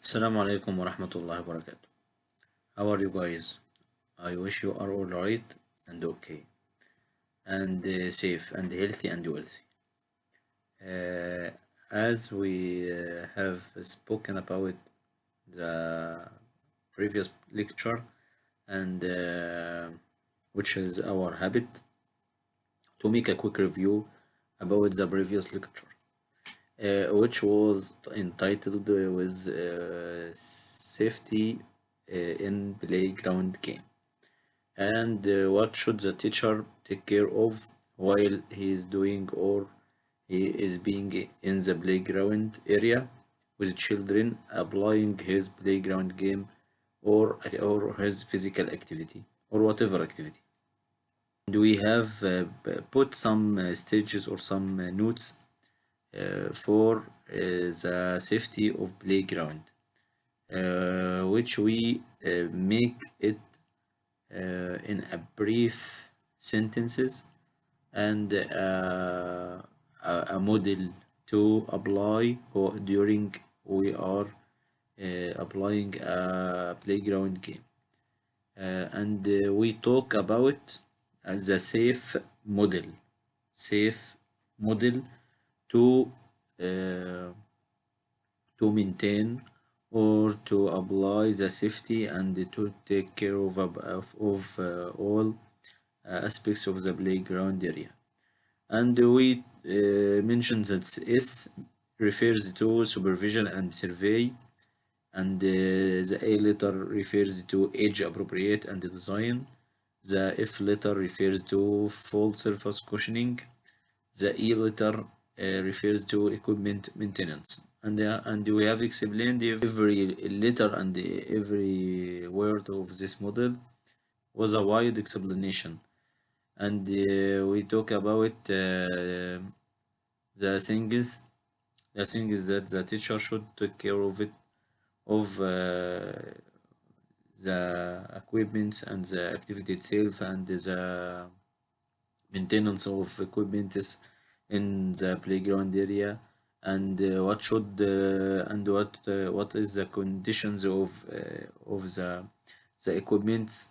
Assalamu alaikum wa rahmatullahi wa barakatuh. How are you guys? I wish you are all right and okay and safe and healthy and wealthy. Uh, as we have spoken about the previous lecture and which is our habit to make a quick review about the previous lecture, which was entitled with safety in playground game. And what should the teacher take care of while he is doing or he is being in the playground area with children applying his playground game or his physical activity or whatever activity. And we have put some stages or some notes for the safety of playground, which we make it in a brief sentences and a model to apply or during we are applying a playground game. And we talk about the safe model to uh, to maintain or to apply the safety and to take care of all aspects of the playground area. And we mentioned that S refers to supervision and survey, and the A letter refers to age appropriate and design. The F letter refers to full surface cushioning. The E letter refers to equipment maintenance. And we have explained every letter and every word of this model was a wide explanation. And we talk about the things the thing is that the teacher should take care of it of the equipment and the activity itself and the maintenance of equipment in the playground area, and what is the conditions of the equipment,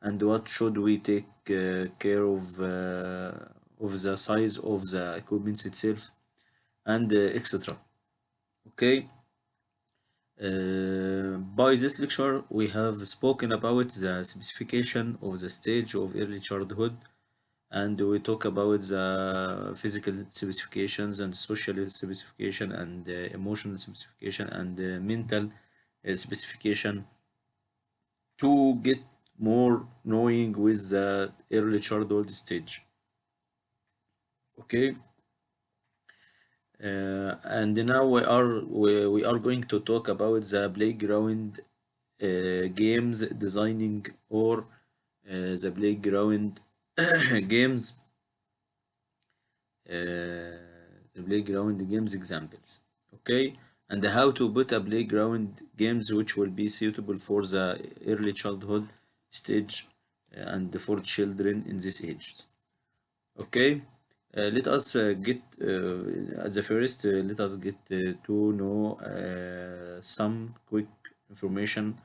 and what should we take care of the size of the equipment itself, and etc. Okay. By this lecture, we have spoken about the specification of the stage of early childhood, and we talk about the physical specifications and social specification and emotional specification and mental specification to get more knowing with the early childhood stage. Okay. And now we are going to talk about the playground games designing or the playground games the playground games examples. Okay, and how to put a playground games which will be suitable for the early childhood stage and for children in these ages. Okay, let us get at the first. Let us get to know some quick information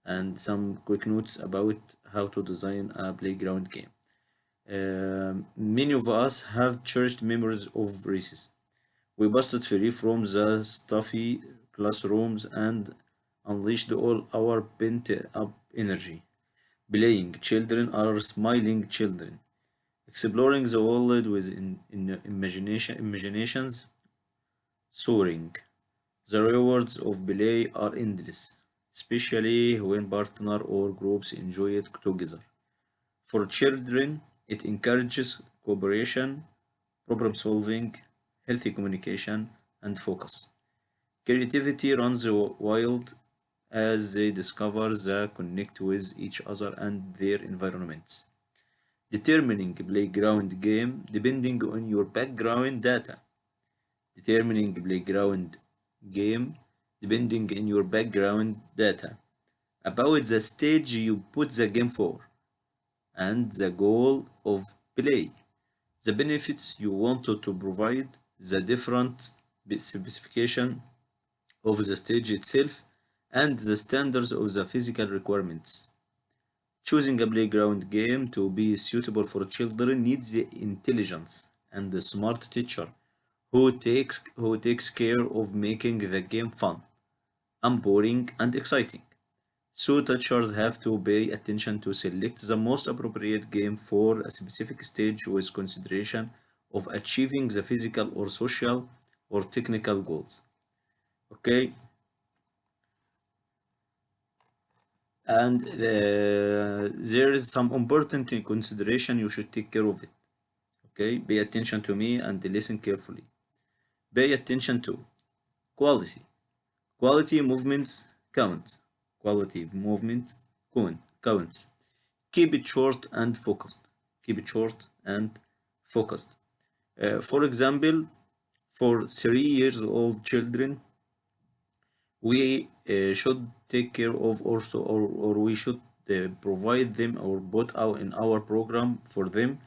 and some quick notes about how to design a playground game. Many of us have cherished memories of recess. We busted free from the stuffy classrooms and unleashed all our pent-up energy. Playing children are smiling children, exploring the world with imaginations soaring. The rewards of play are endless, especially when partner or groups enjoy it together. For children, it encourages cooperation, problem solving, healthy communication, and focus. Creativity runs wild as they discover the connect with each other and their environments. Determining playground game depending on your background data. Determining playground game depending on your background data about the stage you put the game for and the goal of play, the benefits you wanted to provide, the different specification of the stage itself, and the standards of the physical requirements. Choosing a playground game to be suitable for children needs the intelligence and the smart teacher who takes care of making the game fun, boring, and exciting. So teachers have to pay attention to select the most appropriate game for a specific stage with consideration of achieving the physical or social or technical goals. Okay, and there is some important consideration you should take care of it. Okay, pay attention to me and listen carefully. Pay attention to quality. Quality movements count. Quality movement counts. Keep it short and focused. Keep it short and focused. For example, for 3 years old children, we should take care of also, or we should provide them or put out in our program for them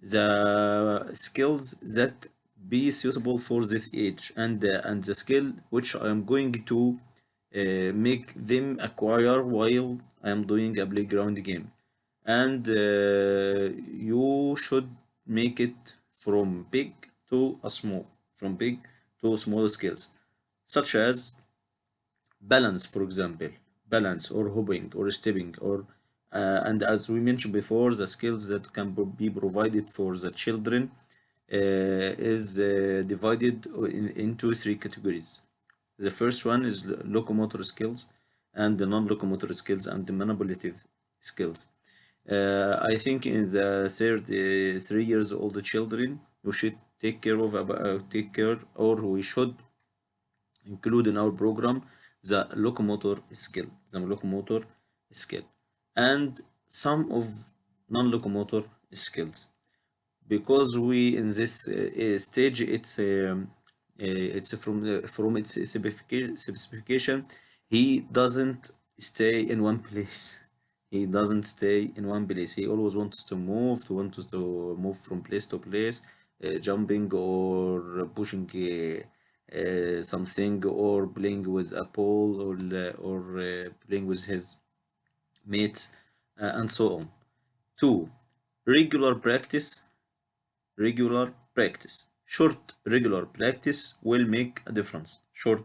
the skills that be suitable for this age, and the skill which I am going to make them acquire while I am doing a playground game. And you should make it from big to a small, from big to small skills, such as balance, for example, balance or hopping or stepping, or and as we mentioned before, the skills that can be provided for the children is divided into three categories. The first one is locomotor skills, and the non-locomotor skills, and the manipulative skills. I think in the 3 years old children, we should take care, or we should include in our program the locomotor skill, and some of non-locomotor skills, because we in this stage it's from its specification. He doesn't stay in one place. He doesn't stay in one place. He always wants to move from place to place, jumping or pushing something, or playing with a ball, or playing with his mates, and so on. Two, regular practice. Regular practice. Short regular practice will make a difference. Short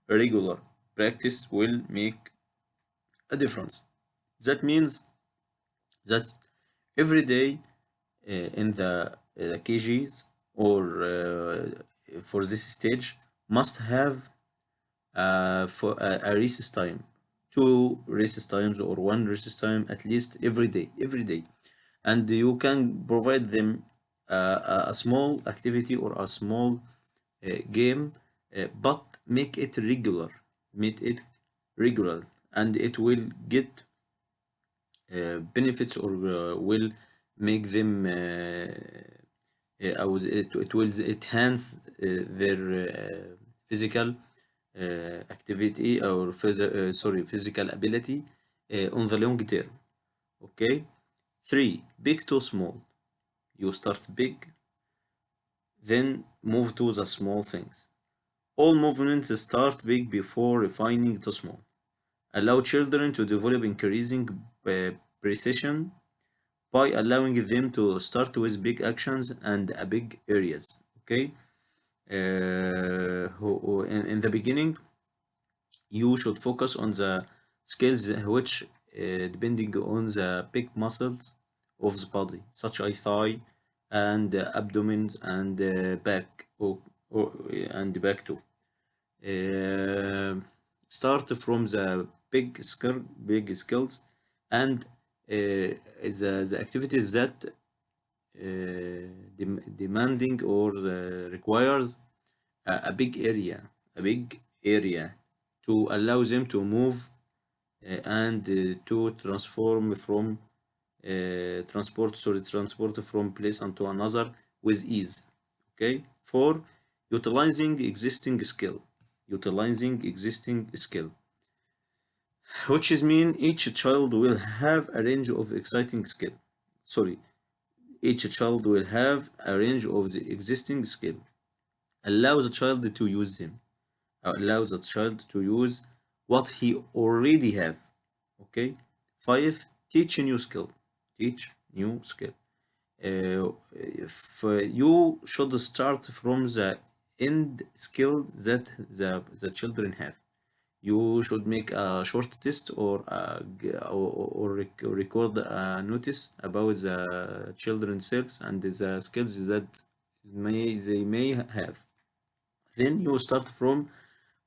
regular practice will make a difference. That means that every day in the KGs, or for this stage, must have for a recess time, two recess times or one recess time at least every day, and you can provide them a small activity or a small game, but make it regular, and it will get benefits, or will make them it will enhance their physical activity, or physical ability on the long term. Okay. Three, big to small. You start big, then move to the small things. All movements start big before refining to small. Allow children to develop increasing precision by allowing them to start with big actions and big areas. Okay. In the beginning, you should focus on the skills which, depending on the big muscles of the body, such as thigh and abdomen and back, and back too. Start from the big skills, and the activities that demanding or requires a big area to allow them to move, and to transport from place unto another with ease. Okay. For utilizing existing skill, which is mean each child will have a range of exciting skill. Sorry, each child will have a range of the existing skill. Allow the child to use them. Allow the child to use what he already have. Okay. 5. Teach a new skill. Teach new skill. If you should start from the end skill that the children have. You should make a short test or record a notice about the children's selves and the skills that they may have. Then you start from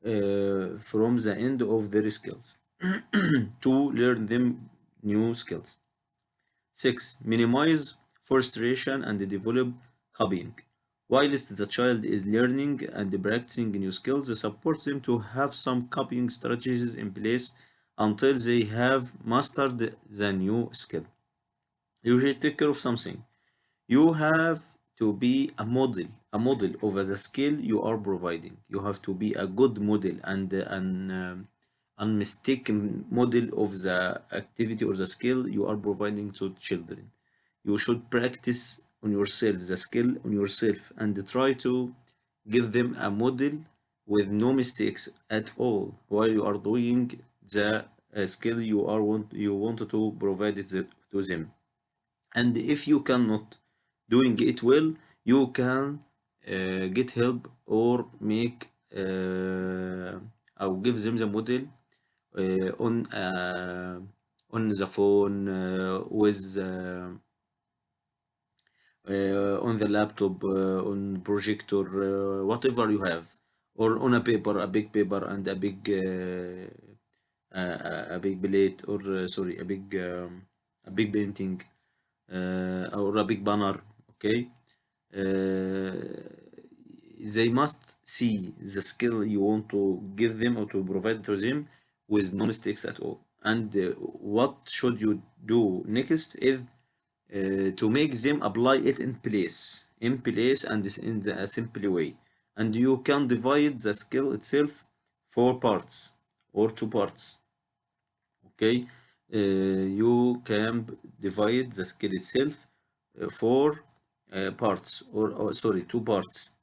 the end of their skills to learn them new skills. 6. Minimize frustration and develop copying. Whilst the child is learning and practicing new skills, support them to have some copying strategies in place until they have mastered the new skill. You should take care of something. You have to be a model of the skill you are providing. You have to be a good model and an unmistaken model of the activity or the skill you are providing to children. You should practice on yourself, the skill on yourself, and try to give them a model with no mistakes at all while you are doing the skill you want to provide it to them. And if you cannot doing it well, you can get help or make or give them the model on the phone on the laptop, on projector, whatever you have, or on a paper, a big paper and a big plate, or sorry, a big painting, or a big banner. Okay. They must see the skill you want to give them or to provide to them with no mistakes at all. And what should you do next is to make them apply it in place and in a simple way. And you can divide the skill itself for parts or two parts. Okay. You can divide the skill itself for parts or sorry, two parts.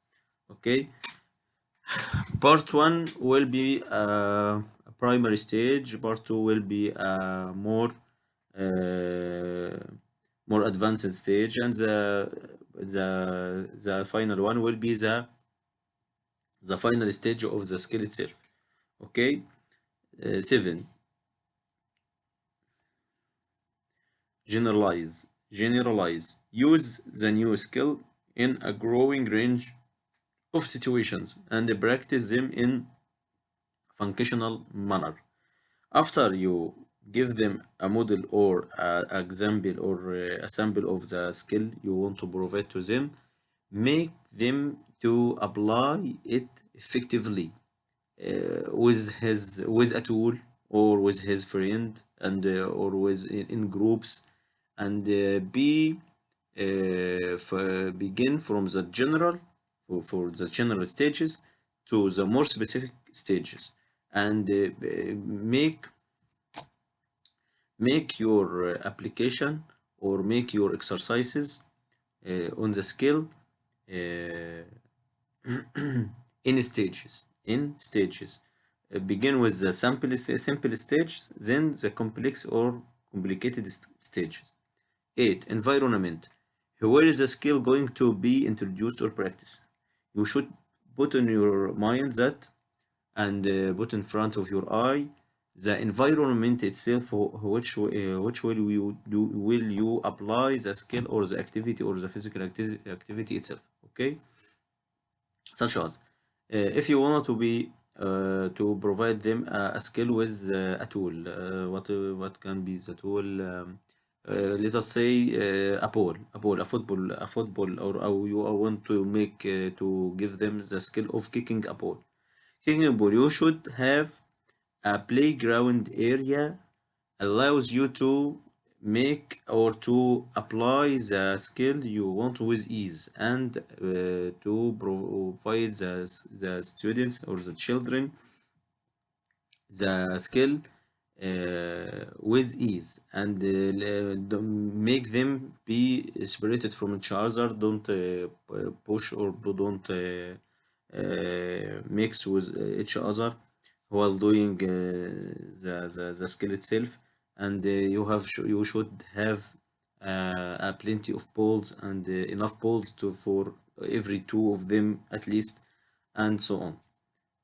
Okay. Part 1 will be a primary stage. Part 2 will be a uh, more advanced stage, and the final one will be the final stage of the skill itself. Okay. 7. Generalize. Use the new skill in a growing range of situations and practice them in functional manner. After you give them a model or an example or a sample of the skill you want to provide to them, make them to apply it effectively with a tool or with his friend and or with in groups, and begin from the general for the general stages to the more specific stages, and make your application or make your exercises on the skill uh, in stages. Begin with the simple stage, then the complex or complicated stages. 8. Environment. Where is the skill going to be introduced or practiced? You should put in your mind that and put in front of your eye the environment itself, which will you apply the skill or the activity or the physical activity itself. Okay. Such as if you want to provide them a skill with a tool, what can be the tool? Let us say a football, or you want to make to give them the skill of kicking a ball. Kicking a ball, you should have a playground area allows you to make or to apply the skill you want with ease, and to provide the students or the children the skill with ease, and make them be separated from each other. Don't push or don't mix with each other while doing the skill itself, and you should have plenty of balls and enough balls to for every two of them at least, and so on.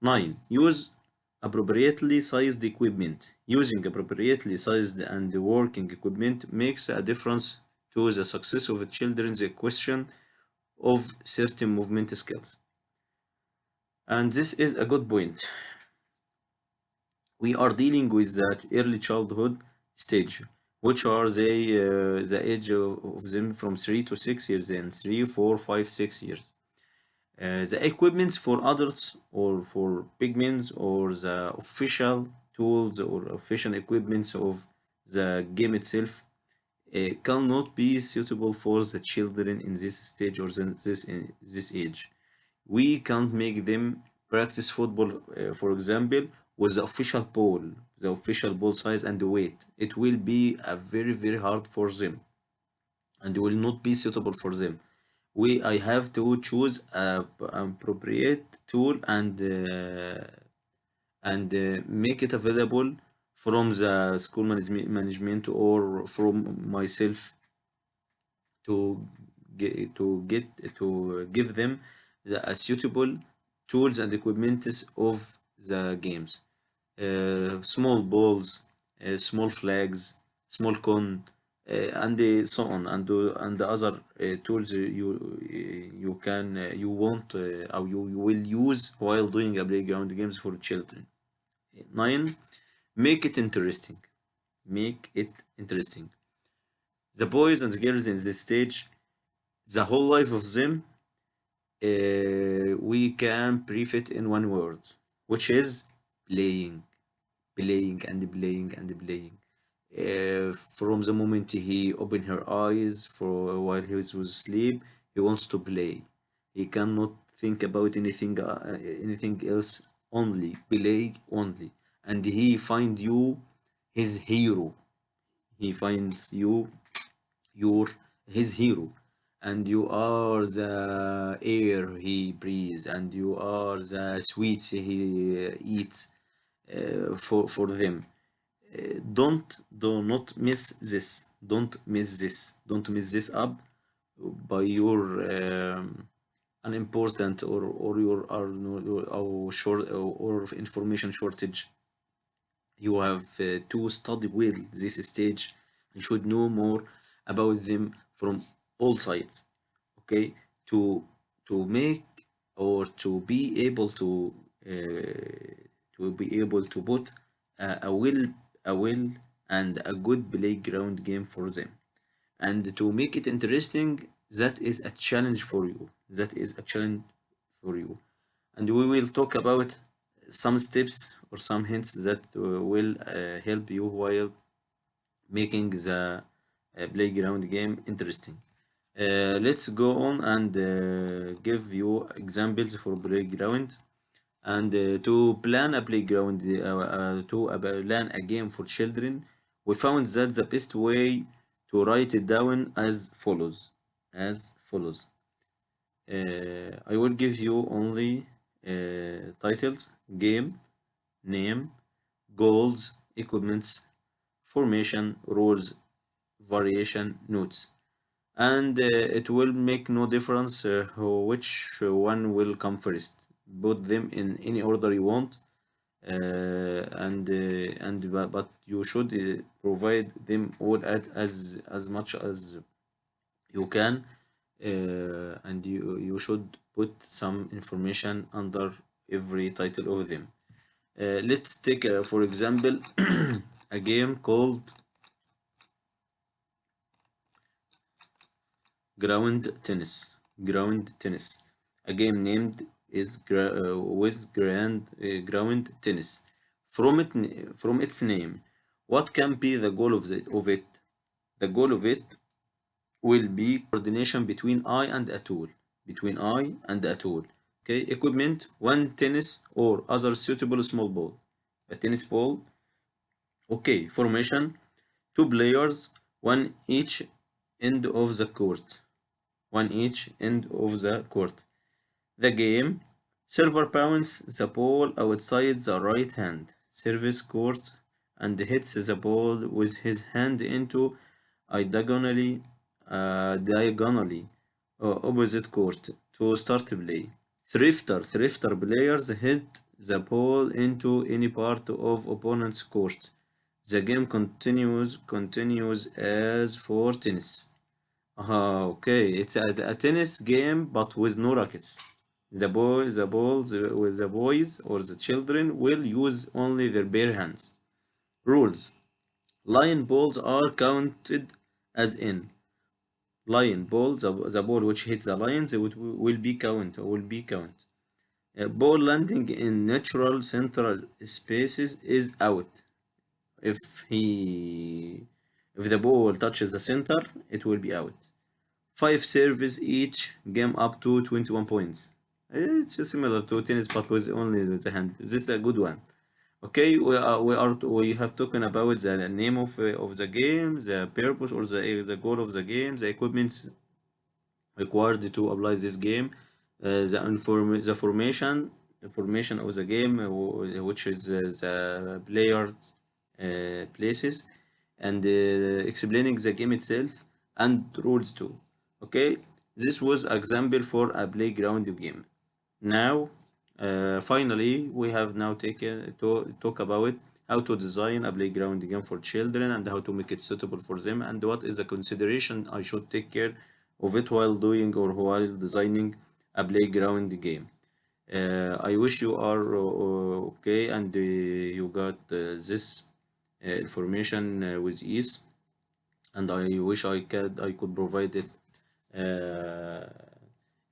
9. Use appropriately sized equipment. Using appropriately sized and working equipment makes a difference to the success of a children's question of certain movement skills. And this is a good point. We are dealing with the early childhood stage, which are the age of them from 3 to 6 years and 3, 4, 5, 6 years. The equipments for adults or for pigments or the official tools or official equipments of the game itself cannot be suitable for the children in this stage or this age. We can't make them practice football, for example, with the official ball, the official ball size and the weight. It will be a very, very hard for them and will not be suitable for them. I have to choose an appropriate tool and make it available from the school management or from myself to to give them a suitable tools and equipments of the games. Small balls, small flags, small cone, and so on, and the other tools you can you want or you will use while doing a playground games for children. 9. Make it interesting. Make it interesting. The boys and girls in this stage, the whole life of them, we can brief it in one word, which is playing, playing and playing and playing. From the moment he opened her eyes for while he was asleep, he wants to play. He cannot think about anything else. Only play, only, and he find you his hero. He finds you your his hero, and you are the air he breathes, and you are the sweets he eats for them. Do not miss this. Don't miss this. Don't miss this up by your unimportant or short or information shortage. You have to study well this stage. You should know more about them from all sides. Okay, to make or to be able to put a will and a good playground game for them, and to make it interesting. That is a challenge for you. That is a challenge for you, and we will talk about some steps or some hints that will help you while making the playground game interesting. Let's go on and give you examples for playground. And to plan a playground, plan a game for children, we found that the best way to write it down as follows. As follows. I will give you only titles, game, name, goals, equipments, formation, rules, variation, notes. And it will make no difference which one will come first. Put them in any order you want, but you should provide them all at as much as you can, and you should put some information under every title of them. Let's take for example a game called ground tennis. Ground tennis. A game named is ground tennis. From its name, what can be the goal of it? The goal of it will be coordination between eye and a tool. Between eye and a tool. Okay. Equipment: one tennis or other suitable small ball. A tennis ball. Okay. Formation: two players, one each end of the court. One each end of the court. The game: Server bounce the ball outside the right hand service court and hits the ball with his hand into a diagonally opposite court to start play. Thrifter players hit the ball into any part of opponent's court. The game continues as for tennis. Okay, it's a tennis game but with no rackets. The boys or the children will use only their bare hands. Rules: line balls are counted as in. Line ball, the ball which hits the lines will be count. Ball landing in natural central spaces is out. If he if the ball touches the center, it will be out. 5 serves each game up to 21 points. It's similar to tennis but with only the hand. This is a good one. Okay, we have talking about the name of the game, the purpose or the goal of the game, the equipment required to apply this game, the formation of the game, which is the players places, and explaining the game itself and rules too. Okay, this was example for a playground game. Now, finally, we have now taken to talk about how to design a playground game for children and how to make it suitable for them and what is the consideration I should take care of it while doing or while designing a playground game. I wish you are okay and you got this information with ease, and I wish I could provide it uh,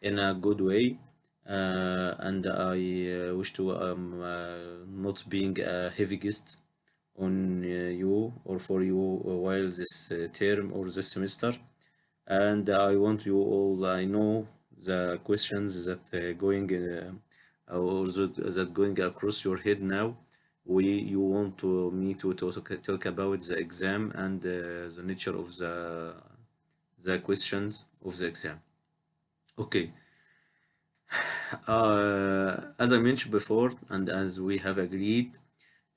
in a good way. And I wish to not being a heavy guest on you or for you while this term or this semester. And I want you all, I know the questions that going or that going across your head now. You want me to talk about the exam and the nature of the questions of the exam. Okay. As I mentioned before, and as we have agreed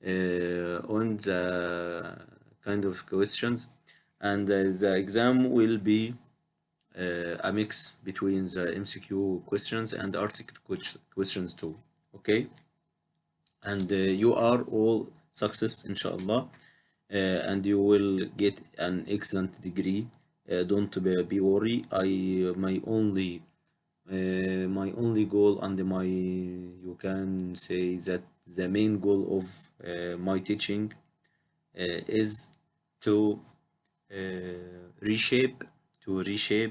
on the kind of questions, and the exam will be a mix between the MCQ questions and article questions too. Okay, and you are all success, inshallah, and you will get an excellent degree. Don't be worried. My only goal and you can say that the main goal of my teaching is to reshape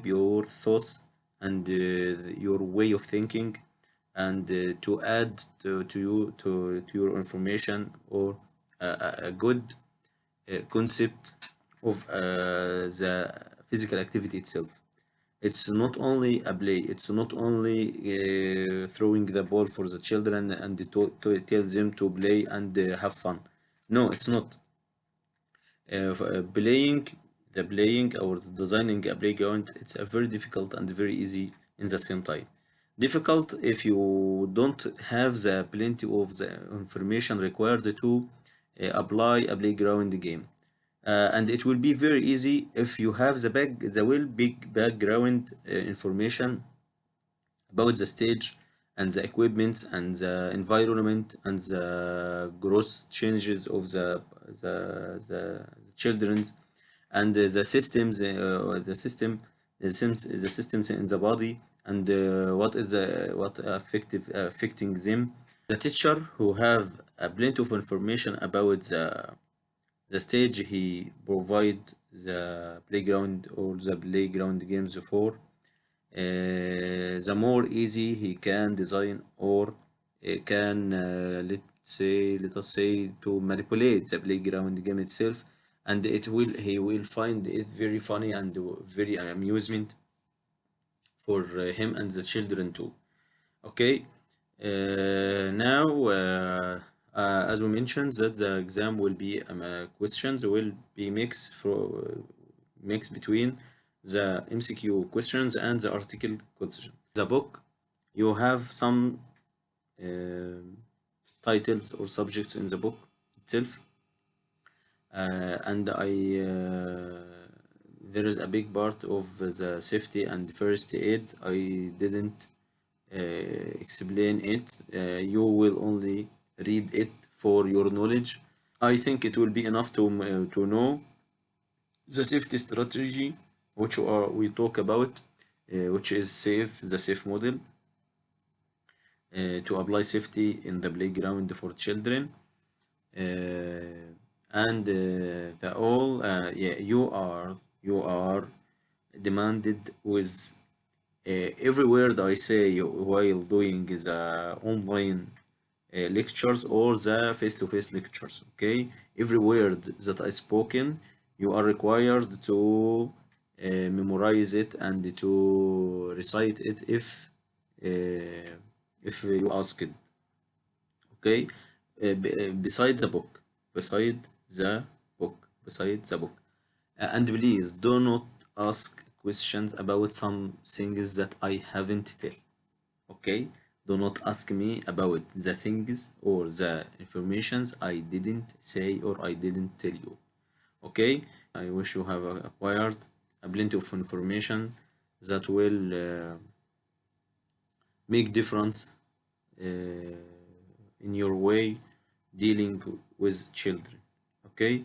your thoughts and your way of thinking, and to add to your information or a good concept of the physical activity itself. It's not only a play, it's not only throwing the ball for the children and to tell them to play and have fun. No, it's not. Playing or designing a playground, it's a very difficult and very easy in the same time. Difficult if you don't have the plenty of the information required to apply a playground game. And it will be very easy if you have the big background information about the stage and the equipment and the environment and the gross changes of the children's and the systems in the body, and what affecting them. The teacher who have a plenty of information about the stage he provide the playground or the playground games for, the more easy he can design or can let us say to manipulate the playground game itself, and he will find it very funny and very amusement for him and the children too. Okay, now as we mentioned that the exam will be questions will be mix between the MCQ questions and the article questions. The book, you have some titles or subjects in the book itself. And there is a big part of the safety and first aid. I didn't explain it. You will only read it for your knowledge. I think it will be enough to know the safety strategy which we talk about, which is the safe model, to apply safety in the playground for children. And the all yeah, you are demanded with every word I say while doing the online lectures or the face-to-face lectures. Okay, every word that I spoken, you are required to memorize it and to recite it if you ask it. Okay, beside the book, beside the beside the book. And please do not ask questions about some things that I haven't tell. Okay, do not ask me about the things or the informations I didn't say or I didn't tell you. Okay, I wish you have acquired a plenty of information that will make difference in your way dealing with children. Okay,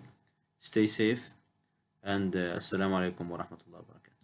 stay safe and assalamu alaikum wa rahmatullahi wa barakatuh.